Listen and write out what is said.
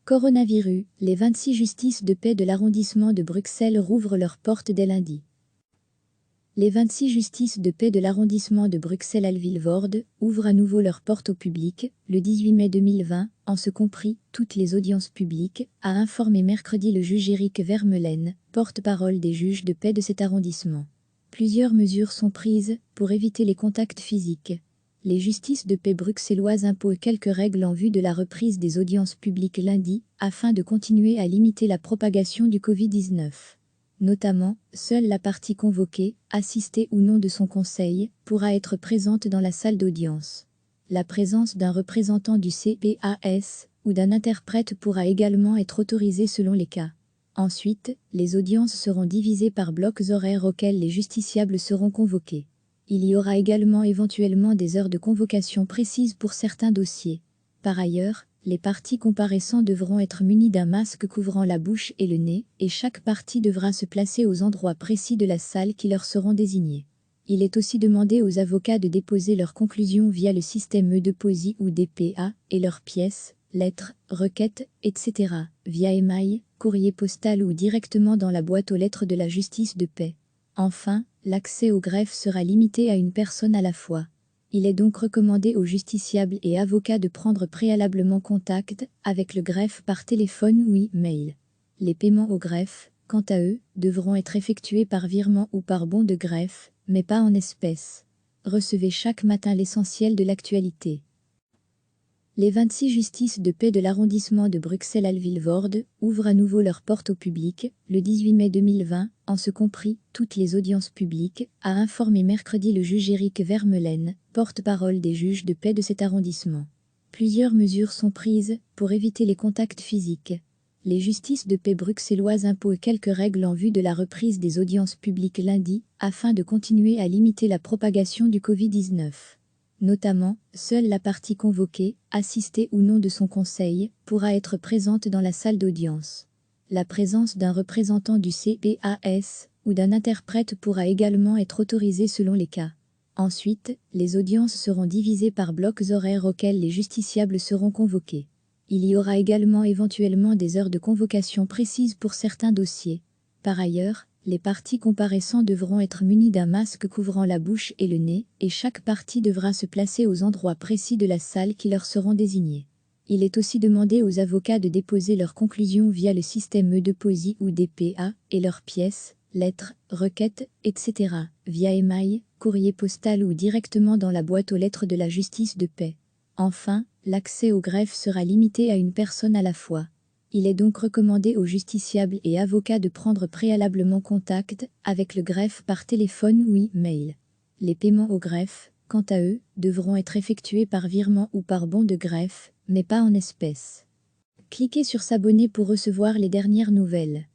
Coronavirus, les 26 justices de paix de l'arrondissement de Bruxelles rouvrent leurs portes dès lundi. Les 26 justices de paix de l'arrondissement de Bruxelles-Vilvoorde ouvrent à nouveau leurs portes au public, le 18 mai 2020, en ce compris toutes les audiences publiques, a informé mercredi le juge Eric Vermeulen, porte-parole des juges de paix de cet arrondissement. Plusieurs mesures sont prises pour éviter les contacts physiques. Les justices de paix bruxelloises imposent quelques règles en vue de la reprise des audiences publiques lundi, afin de continuer à limiter la propagation du Covid-19. Notamment, seule la partie convoquée, assistée ou non de son conseil, pourra être présente dans la salle d'audience. La présence d'un représentant du CPAS ou d'un interprète pourra également être autorisée selon les cas. Ensuite, les audiences seront divisées par blocs horaires auxquels les justiciables seront convoqués. Il y aura également éventuellement des heures de convocation précises pour certains dossiers. Par ailleurs, les parties comparaissant devront être munies d'un masque couvrant la bouche et le nez, et chaque partie devra se placer aux endroits précis de la salle qui leur seront désignés. Il est aussi demandé aux avocats de déposer leurs conclusions via le système e-Deposit ou DPA, et leurs pièces, lettres, requêtes, etc., via email, courrier postal ou directement dans la boîte aux lettres de la justice de paix. Enfin, l'accès au greffe sera limité à une personne à la fois. Il est donc recommandé aux justiciables et avocats de prendre préalablement contact avec le greffe par téléphone ou e-mail. Les paiements au greffe, quant à eux, devront être effectués par virement ou par bon de greffe, mais pas en espèces. Recevez chaque matin l'essentiel de l'actualité. Les 26 justices de paix de l'arrondissement de Bruxelles-Vilvoorde ouvrent à nouveau leurs portes au public, le 18 mai 2020, en ce compris toutes les audiences publiques, a informé mercredi le juge Eric Vermeulen, porte-parole des juges de paix de cet arrondissement. Plusieurs mesures sont prises pour éviter les contacts physiques. Les justices de paix bruxelloises imposent quelques règles en vue de la reprise des audiences publiques lundi, afin de continuer à limiter la propagation du Covid-19. Notamment, seule la partie convoquée, assistée ou non de son conseil, pourra être présente dans la salle d'audience. La présence d'un représentant du CPAS ou d'un interprète pourra également être autorisée selon les cas. Ensuite, les audiences seront divisées par blocs horaires auxquels les justiciables seront convoqués. Il y aura également éventuellement des heures de convocation précises pour certains dossiers. Par ailleurs, les parties comparaissant devront être munies d'un masque couvrant la bouche et le nez, et chaque partie devra se placer aux endroits précis de la salle qui leur seront désignés. Il est aussi demandé aux avocats de déposer leurs conclusions via le système e-Deposit ou DPA, et leurs pièces, lettres, requêtes, etc., via email, courrier postal ou directement dans la boîte aux lettres de la justice de paix. Enfin, l'accès au greffe sera limité à une personne à la fois. Il est donc recommandé aux justiciables et avocats de prendre préalablement contact avec le greffe par téléphone ou e-mail. Les paiements au greffe, quant à eux, devront être effectués par virement ou par bon de greffe, mais pas en espèces. Cliquez sur s'abonner pour recevoir les dernières nouvelles.